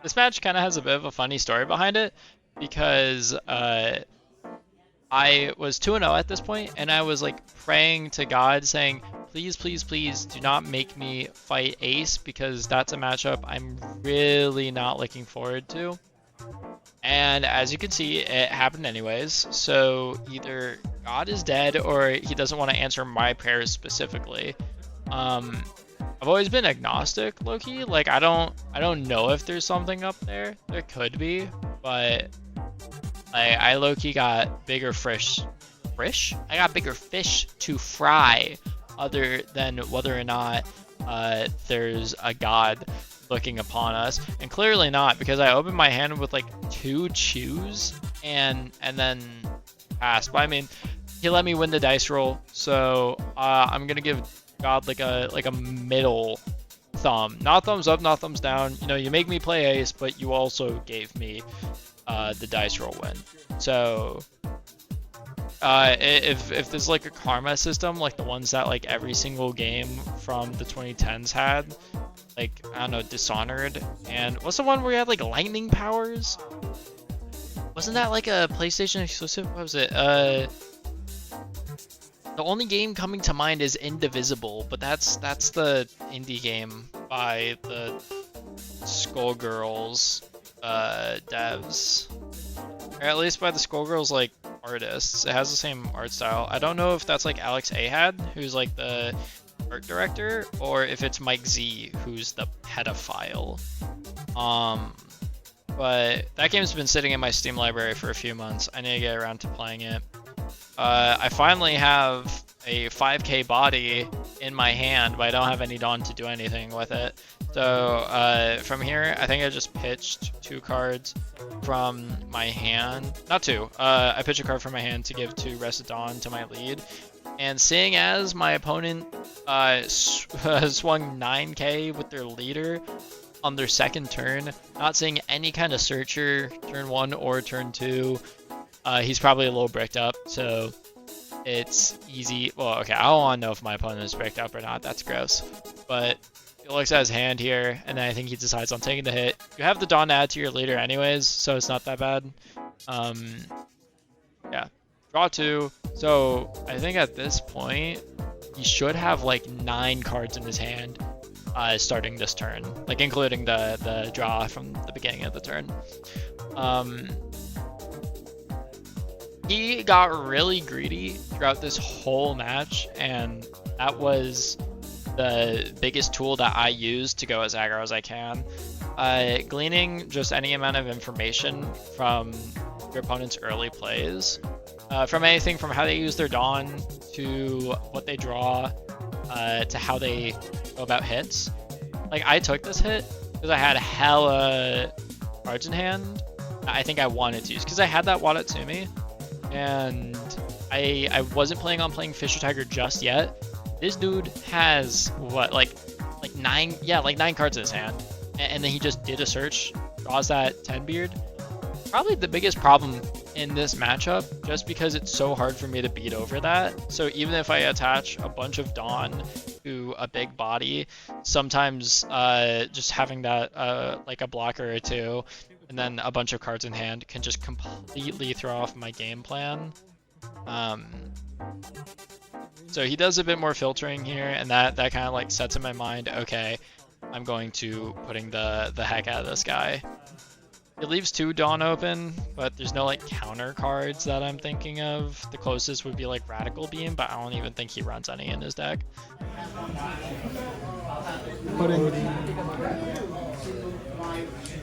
This match kind of has a bit of a funny story behind it because I was 2-0 at this point, and I was like praying to God, saying, please, please, please do not make me fight Ace because that's a matchup I'm really not looking forward to. And as you can see, it happened anyways. So either God is dead or he doesn't want to answer my prayers specifically. I've always been agnostic, low-key. Like I don't know if there's something up there. There could be, but I low-key got bigger fish. Fish? I got bigger fish to fry, other than whether or not there's a god looking upon us, and clearly not, because I opened my hand with like 2 chews and then passed. But I mean, he let me win the dice roll, so I'm gonna give God like a middle thumb, not thumbs up, not thumbs down. You know, you make me play ace, but you also gave me the dice roll win. So if there's like a karma system like the ones that like every single game from the 2010s had, like I don't know, Dishonored, and what's the one where you had like lightning powers? Wasn't that like a PlayStation exclusive? What was it? The only game coming to mind is Indivisible, but that's the indie game by the Skullgirls devs, or at least by the Skullgirls like artists. It has the same art style. I don't know if that's like Alex Ahad, who's like the art director, or if it's Mike Z, who's the pedophile. But that game's been sitting in my Steam library for a few months. I need to get around to playing it. I finally have a 5k body in my hand, but I don't have any Dawn to do anything with it. So from here, I think I just pitched 2 cards from my hand. Not 2. I pitched a card from my hand to give 2 Rested Dawn to my lead. And seeing as my opponent swung 9k with their leader on their second turn, not seeing any kind of searcher turn 1 or turn 2, he's probably a little bricked up, so it's easy. Well, okay, I don't want to know if my opponent is bricked up or not. That's gross. But he looks at his hand here, and then I think he decides on taking the hit. You have the Dawn to add to your leader anyways, so it's not that bad. Yeah. Draw 2. So I think at this point, he should have like 9 cards in his hand starting this turn, like including the draw from the beginning of the turn. He got really greedy throughout this whole match, and that was the biggest tool that I used to go as aggro as I can. Gleaning just any amount of information from your opponent's early plays, from anything from how they use their Dawn to what they draw, to how they go about hits. Like I took this hit because I had hella cards in hand I think I wanted to use, because I had that Watatsumi, and I wasn't planning on playing Fisher Tiger just yet. This dude has what, like 9 cards in his hand, and then he just did a search, draws that 10 beard. Probably the biggest problem in this matchup, just because it's so hard for me to beat over that. So even if I attach a bunch of Dawn to a big body, sometimes just having that like a blocker or 2 and then a bunch of cards in hand can just completely throw off my game plan. So he does a bit more filtering here, and that kind of like sets in my mind, okay, I'm going to putting the heck out of this guy. It leaves 2 Dawn open, but there's no like counter cards that I'm thinking of. The closest would be like Radical Beam, but I don't even think he runs any in his deck.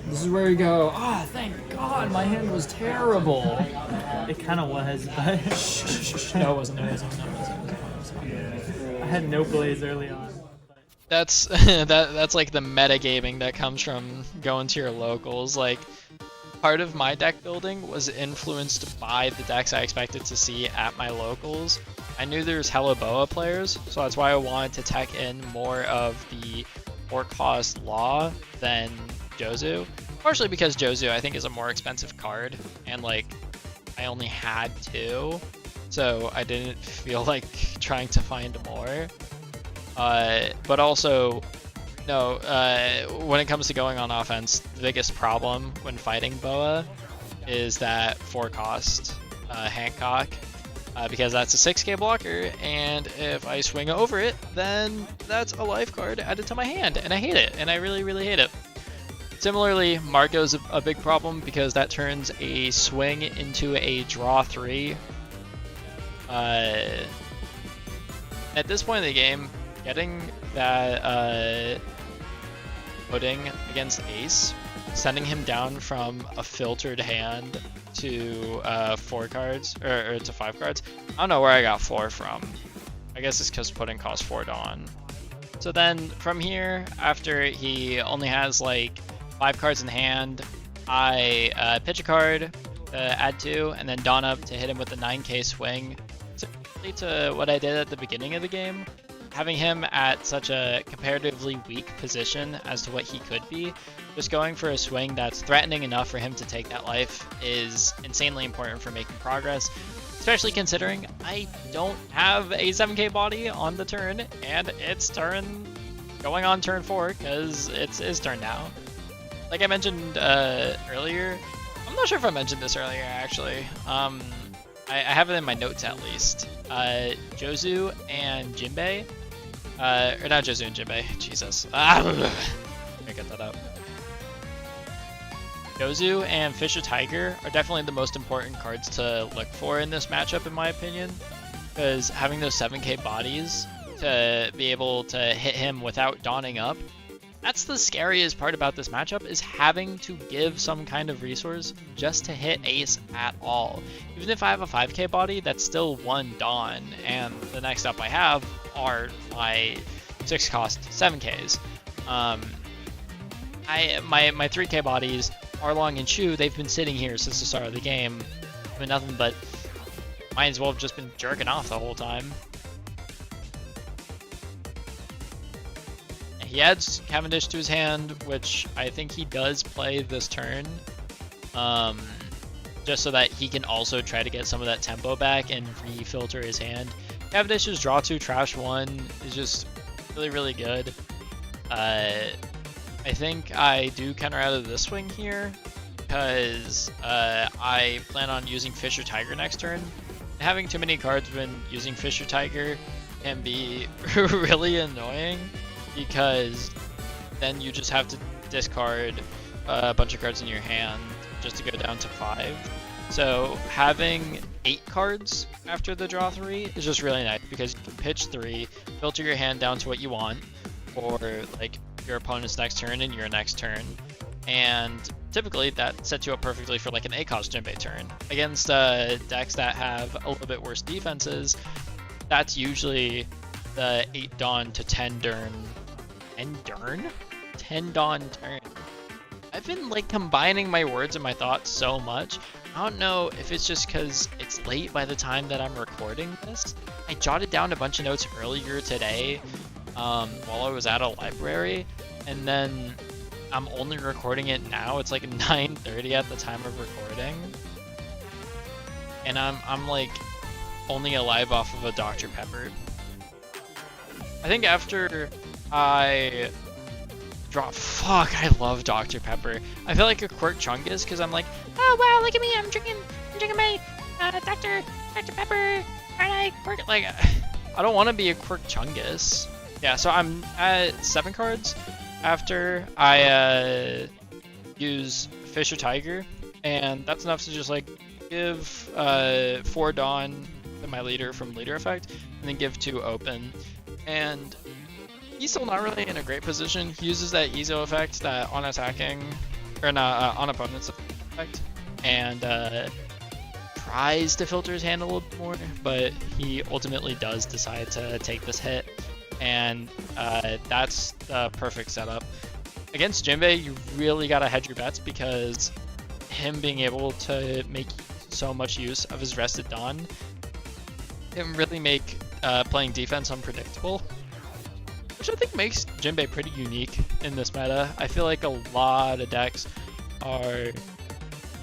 This is where you go, ah, oh, thank God, my hand was terrible. It kind of was, but No, it wasn't. I had no blaze early on. That's that's like the metagaming that comes from going to your locals. Like, part of my deck building was influenced by the decks I expected to see at my locals. I knew there was hella Boa players, so that's why I wanted to tech in more of the 4-cost Law than Jozu. Partially because Jozu, I think, is a more expensive card, and like I only had 2, so I didn't feel like trying to find more. But also, No, when it comes to going on offense, the biggest problem when fighting Boa is that 4-cost Hancock, because that's a 6k blocker, and if I swing over it, then that's a life card added to my hand, and I hate it, and I really, really hate it. Similarly, Marco's a big problem because that turns a swing into a draw 3. At this point in the game, getting that pudding against Ace, sending him down from a filtered hand to 4 cards, or to 5 cards. I don't know where I got 4 from. I guess it's because pudding costs 4 Dawn. So then from here, after he only has like 5 cards in hand, I pitch a card, add 2, and then Dawn up to hit him with a 9k swing. Similarly to what I did at the beginning of the game, having him at such a comparatively weak position as to what he could be, just going for a swing that's threatening enough for him to take that life is insanely important for making progress, especially considering I don't have a 7k body on the turn, and it's going on turn 4 because it's his turn now. Like I mentioned earlier, I'm not sure if I mentioned this earlier actually. I have it in my notes at least. Jozu and Jinbe, or not Jozu and Jinbe, Jesus. Let me get that up. Jozu and Fisher Tiger are definitely the most important cards to look for in this matchup in my opinion, because having those 7k bodies to be able to hit him without dawning up, that's the scariest part about this matchup, is having to give some kind of resource just to hit Ace at all. Even if I have a 5k body, that's still 1 Dawn, and the next up I have are my 6-cost 7ks. My 3k bodies, Arlong and Shu, they've been sitting here since the start of the game, doing nothing but might as well have just been jerking off the whole time. He adds Cavendish to his hand, which I think he does play this turn, just so that he can also try to get some of that tempo back and refilter his hand. Cavendish's draw 2, trash 1 is just really, really good. I think I do counter out of this swing here, because I plan on using Fisher Tiger next turn. Having too many cards when using Fisher Tiger can be really annoying, because then you just have to discard a bunch of cards in your hand just to go down to 5. So having 8 cards after the draw 3 is just really nice, because you can pitch 3, filter your hand down to what you want, or like your opponent's next turn and your next turn, and typically that sets you up perfectly for like an 8-cost Jinbe turn. Against decks that have a little bit worse defenses, that's usually the 8 Dawn to 10 Durn. 10 Dawn turn. I've been like combining my words and my thoughts so much. I don't know if it's just because it's late by the time that I'm recording this. I jotted down a bunch of notes earlier today while I was at a library, and then I'm only recording it now. It's like 9:30 at the time of recording, and I'm like only alive off of a Dr. Pepper. I think after I drop, I love Dr. Pepper. I feel like a Quirk Chungus because I'm like, oh wow, look at me, I'm drinking my Dr. Pepper, and I Quirk, like, I don't want to be a Quirk Chungus. Yeah, so I'm at 7 cards after I use Fisher Tiger, and that's enough to just like give 4 Dawn to my leader from leader effect, and then give 2 open. And he's still not really in a great position. He uses that Ezo effect, that on attacking, or not, on opponent's effect, and tries to filter his hand a little bit more, but he ultimately does decide to take this hit, and that's the perfect setup. Against Jinbe, you really gotta hedge your bets, because him being able to make so much use of his rested Dawn can really make playing defense unpredictable, which I think makes Jinbe pretty unique in this meta. I feel like a lot of decks are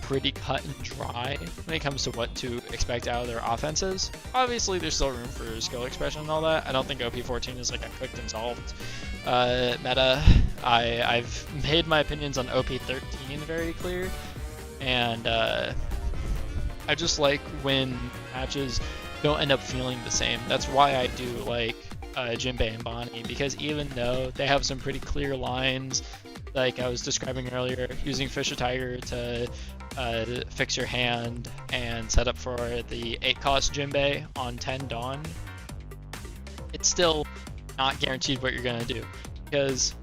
pretty cut and dry when it comes to what to expect out of their offenses. Obviously, there's still room for skill expression and all that. I don't think OP14 is like a cooked and solved meta I've made my opinions on OP13 very clear, and I just like when matches don't end up feeling the same. That's why I do like Jinbe and Bonnie, because even though they have some pretty clear lines, like I was describing earlier, using Fisher Tiger to fix your hand and set up for the 8-cost Jinbe on 10 Dawn, it's still not guaranteed what you're gonna do. Because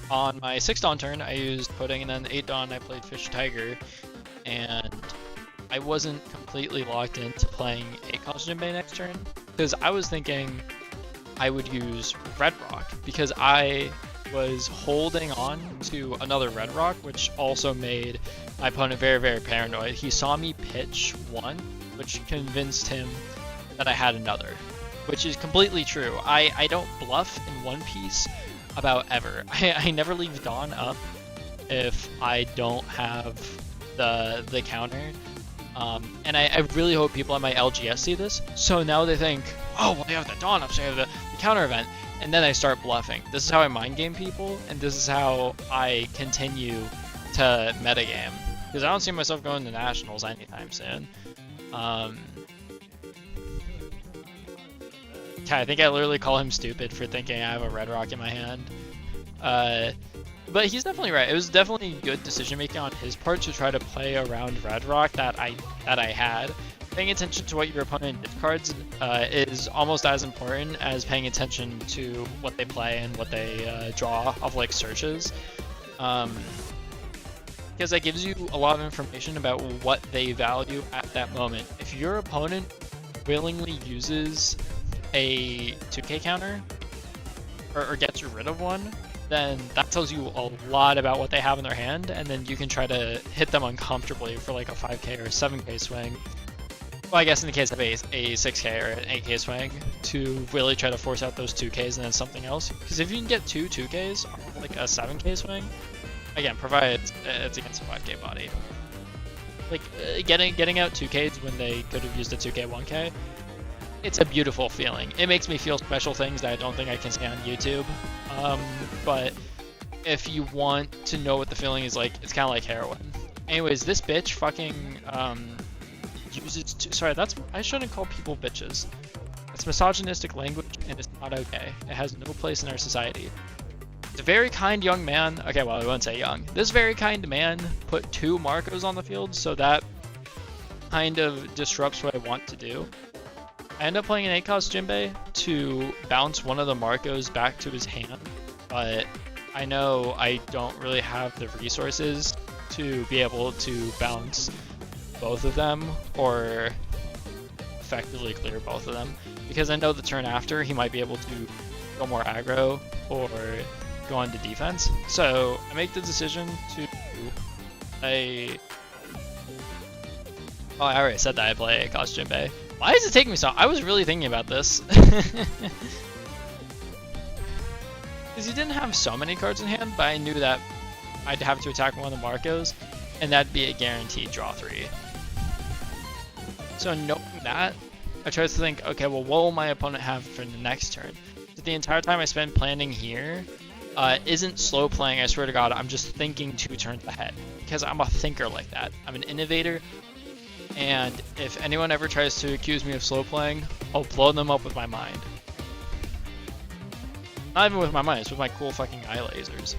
on my 6 Dawn turn, I used Pudding, and then 8 Dawn I played Fisher Tiger, and I wasn't completely locked into playing 8-cost Jinbe next turn, because I was thinking I would use Red Rock, because I was holding on to another Red Rock, which also made my opponent very, very paranoid. He saw me pitch one, which convinced him that I had another, which is completely true. I don't bluff in One Piece about ever. I never leave Dawn up if I don't have the counter. And I really hope people at my LGS see this, so now they think, oh, well, they have the Dawn up, so they have the counter event, and then I start bluffing. This is how I mind game people, and this is how I continue to metagame, because I don't see myself going to Nationals anytime soon. I think I literally call him stupid for thinking I have a Red Rock in my hand. But he's definitely right. It was definitely good decision making on his part to try to play around Red Rock that I had. Paying attention to what your opponent discards is almost as important as paying attention to what they play and what they draw of like searches. Because that gives you a lot of information about what they value at that moment. If your opponent willingly uses a 2k counter or gets rid of one, then that tells you a lot about what they have in their hand, and then you can try to hit them uncomfortably for like a 5k or a 7k swing. Well, I guess in the case of a 6k or an 8k swing, to really try to force out those 2ks and then something else. Because if you can get 2ks off like a 7k swing, again, provided it's against a 5k body. Like getting out 2ks when they could have used a 2k 1k, it's a beautiful feeling. It makes me feel special things that I don't think I can say on YouTube. But if you want to know what the feeling is like, it's kind of like heroin. Anyways, this bitch fucking uses sorry, I shouldn't call people bitches. It's misogynistic language, and it's not okay. It has no place in our society. It's a very kind young man. Okay, well, I wouldn't say young. This very kind man put 2 Marcos on the field, so that kind of disrupts what I want to do. I end up playing an 8-cost Jinbe to bounce one of the Marcos back to his hand, but I know I don't really have the resources to be able to bounce both of them or effectively clear both of them, because I know the turn after he might be able to go more aggro or go into defense. So I make the decision to play... Oh, I already said that I play 8-cost Jinbe. Why is it taking me so? I was really thinking about this. Because he didn't have so many cards in hand, but I knew that I'd have to attack one of the Marcos, and that'd be a guaranteed draw 3. So knowing that, I tried to think, okay, well, what will my opponent have for the next turn? So the entire time I spent planning here isn't slow playing, I swear to God, I'm just thinking 2 turns ahead. Because I'm a thinker like that. I'm an innovator. And if anyone ever tries to accuse me of slow playing, I'll blow them up with my mind. Not even with my mind, it's with my cool fucking eye lasers.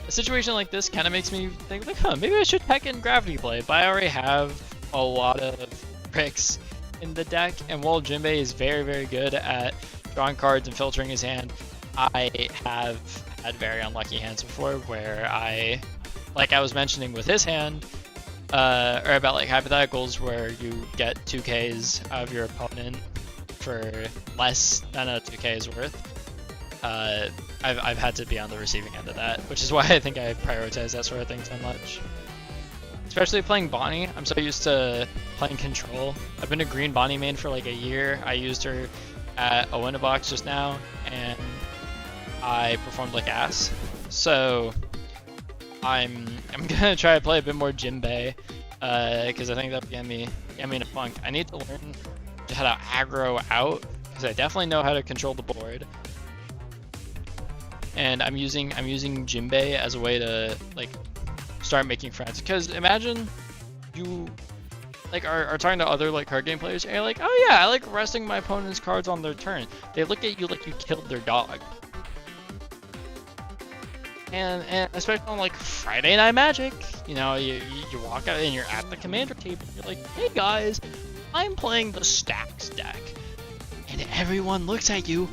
A situation like this kind of makes me think, like, huh, maybe I should tech in Gravity Blade, but I already have a lot of bricks in the deck, and while Jinbe is very, very good at drawing cards and filtering his hand, I have had very unlucky hands before where like I was mentioning with his hand, or about like hypotheticals where you get 2Ks out of your opponent for less than a 2K's worth. I've had to be on the receiving end of that, which is why I think I prioritize that sort of thing so much. Especially playing Bonnie, I'm so used to playing control. I've been a green Bonnie main for like a year. I used her at a winner box just now, and I performed like ass. So I'm gonna try to play a bit more Jinbe, because I think that'll get me in a funk. I need to learn how to aggro out, because I definitely know how to control the board. And I'm using Jinbe as a way to like start making friends. Because imagine you like are talking to other like card game players and you're like, oh yeah, I like resting my opponent's cards on their turn. They look at you like you killed their dog. And especially on like Friday Night Magic, you know, you walk out and you're at the commander table. You're like, hey guys, I'm playing the Stacks deck, and everyone looks at you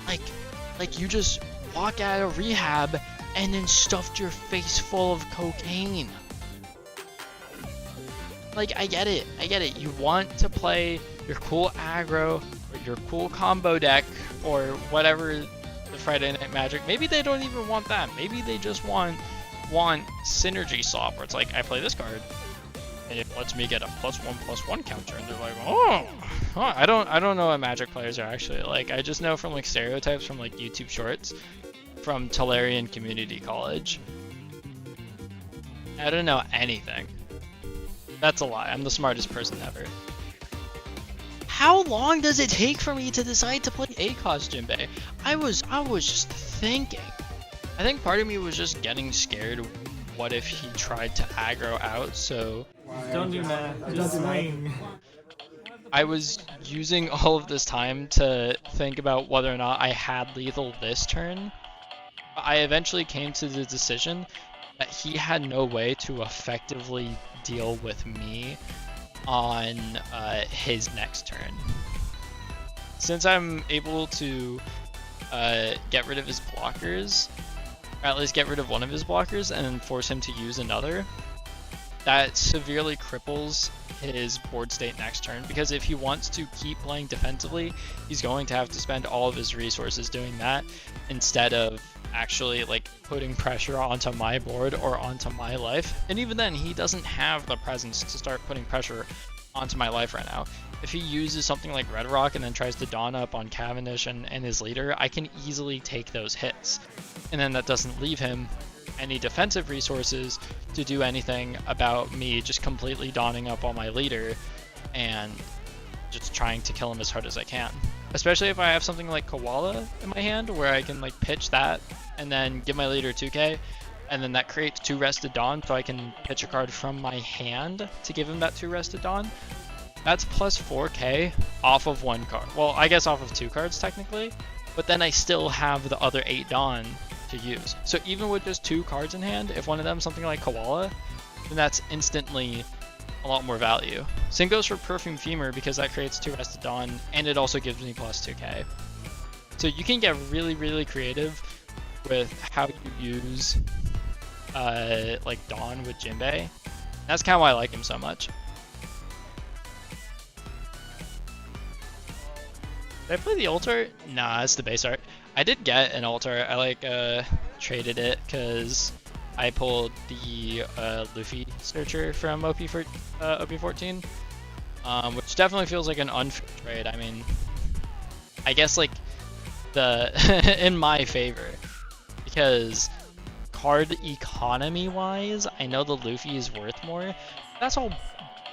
like you just walk out of rehab and then stuffed your face full of cocaine. Like, I get it. You want to play your cool aggro or your cool combo deck or whatever the Friday Night Magic. Maybe they don't even want that. Maybe they just want synergy swap where it's like, I play this card and it lets me get a +1/+1 counter, and they're like, oh, I don't know what Magic players are actually like. I just know from like stereotypes from like YouTube shorts from Tolarian Community College. I don't know anything. That's a lie. I'm the smartest person ever. How long does it take for me to decide to play ACOS Jinbe? I was just thinking. I think part of me was just getting scared. What if he tried to aggro out? So Don't do math. Just swing. I was using all of this time to think about whether or not I had lethal this turn. I eventually came to the decision that he had no way to effectively deal with me on his next turn. Since I'm able to get rid of his blockers, or at least get rid of one of his blockers and then force him to use another, that severely cripples his board state next turn, because if he wants to keep playing defensively, he's going to have to spend all of his resources doing that instead of actually like putting pressure onto my board or onto my life. And even then, he doesn't have the presence to start putting pressure onto my life right now. If he uses something like Red Rock and then tries to dawn up on Cavendish and his leader, I can easily take those hits. And then that doesn't leave him any defensive resources to do anything about me just completely dawning up on my leader and just trying to kill him as hard as I can. Especially if I have something like Koala in my hand where I can like pitch that and then give my leader 2k, and then that creates 2 Rested Dawn, so I can pitch a card from my hand to give him that 2 Rested Dawn. That's plus 4k off of 1 card. Well, I guess off of 2 cards technically, but then I still have the other 8 Dawn to use. So even with just 2 cards in hand, if one of them is something like Koala, then that's instantly a lot more value. Same goes for Perfume Femur, because that creates 2 Rested Dawn and it also gives me plus 2k. So you can get really, really creative with how you use like Dawn with Jinbe. That's kind of why I like him so much. Did I play the alt art? Nah, it's the base art. I did get an alt art. I like traded it because I pulled the Luffy searcher from OP14, which definitely feels like an unfair trade. I mean, I guess like the in my favor, because card economy wise, I know the Luffy is worth more. That's all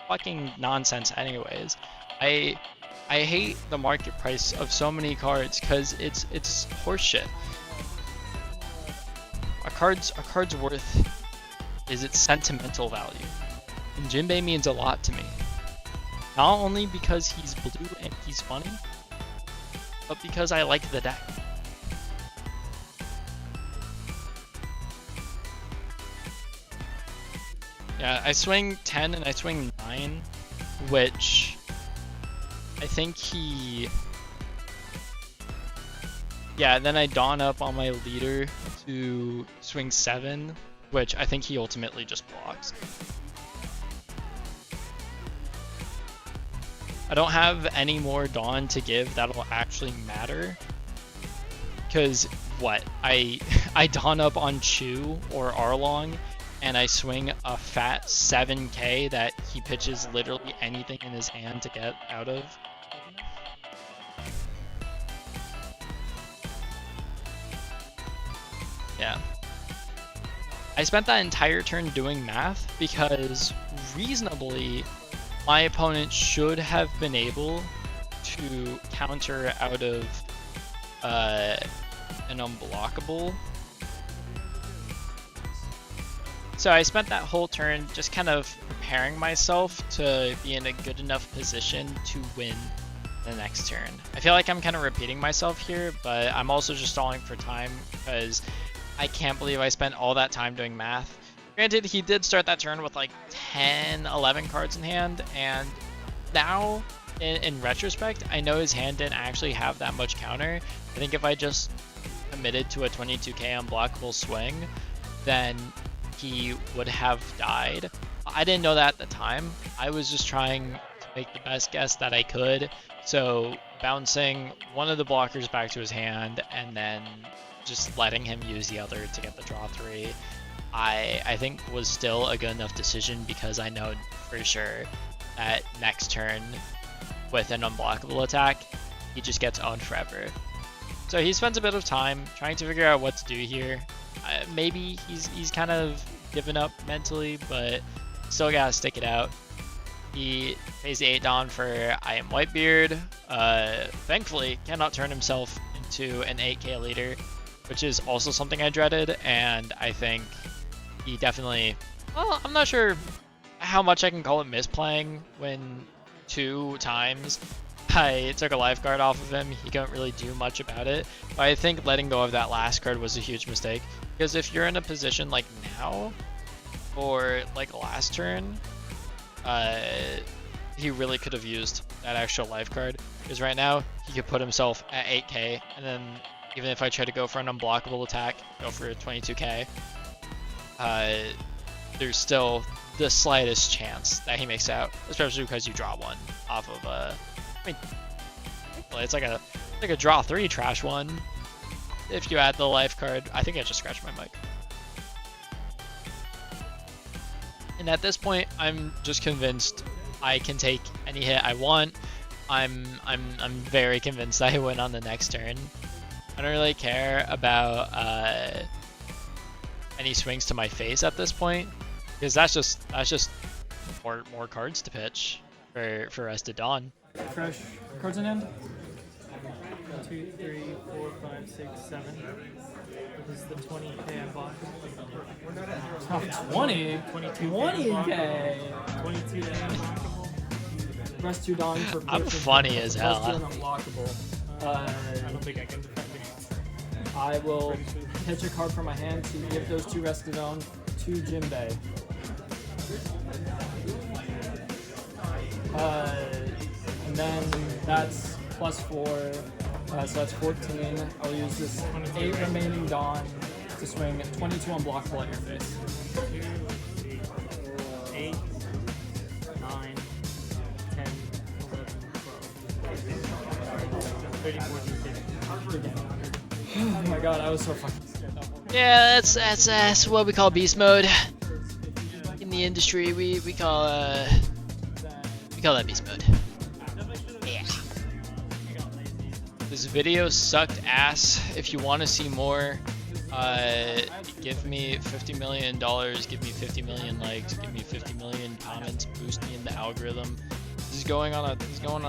fucking nonsense anyways. I hate the market price of so many cards because it's horseshit. A card's worth is its sentimental value, and Jinbe means a lot to me. Not only because he's blue and he's funny, but because I like the deck. Yeah, I swing 10 and I swing 9, which I think he... Yeah, then I dawn up on my leader to swing 7, which I think he ultimately just blocks. I don't have any more dawn to give that'll actually matter. Because, what? I dawn up on Chu or Arlong, and I swing a fat 7k that he pitches literally anything in his hand to get out of. Yeah. I spent that entire turn doing math because reasonably my opponent should have been able to counter out of an unblockable. So I spent that whole turn just kind of preparing myself to be in a good enough position to win the next turn. I feel like I'm kind of repeating myself here, but I'm also just stalling for time because I can't believe I spent all that time doing math. Granted, he did start that turn with like 10, 11 cards in hand, and now in retrospect, I know his hand didn't actually have that much counter. I think if I just committed to a 22k unblockable swing, then he would have died. I didn't know that at the time. I was just trying to make the best guess that I could. So bouncing one of the blockers back to his hand and then just letting him use the other to get the draw 3, I think was still a good enough decision, because I know for sure that next turn with an unblockable attack, he just gets owned forever. So he spends a bit of time trying to figure out what to do here. Maybe he's kind of given up mentally, but still gotta stick it out. He pays the 8 down for I am Whitebeard. Thankfully, cannot turn himself into an 8k leader, which is also something I dreaded, and I think he definitely, well, I'm not sure how much I can call it misplaying when 2 times I took a life card off of him. He couldn't really do much about it, but I think letting go of that last card was a huge mistake, because if you're in a position like now or like last turn, he really could have used that extra life card, because right now he could put himself at 8k, and then even if I try to go for an unblockable attack, go for 22k, there's still the slightest chance that he makes out, especially because you draw 1 off of I mean, it's like a draw 3 trash 1 if you add the life card. I think I just scratched my mic. And at this point, I'm just convinced I can take any hit I want. I'm very convinced I win on the next turn. I don't really care about any swings to my face at this point, because that's just more cards to pitch for Rested Dawn. Fresh cards in hand. 1, 2, 3, 4, 5, 6, 7. This is the 20k unblocked. Oh, 20? 20k! 22k unblockable. Rest 2 Dawn for I'm funny as hell. Rest 2 unblockable. I don't think I can defend it. I will pitch a card from my hand to give those 2 rested on to Jinbe. And then that's +4, so that's 14. I'll use this 8 remaining Dawn to swing 22 unblockable at your face. 8, 9, 10, 11, 12, 13, 14, 15. Oh my god, I was so fucking scared. Yeah, that's what we call beast mode. In the industry, we call that beast mode. Yeah. This video sucked ass. If you want to see more, give me $50 million, give me 50 million likes, give me 50 million comments, boost me in the algorithm. This is going on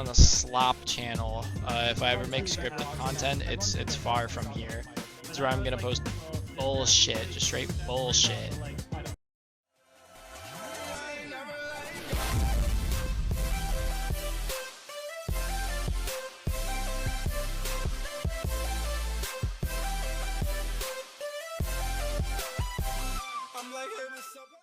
a slop channel. If I ever make scripted content, it's far from here. This is where I'm gonna post bullshit, just straight bullshit. I'm like, hey, what's up?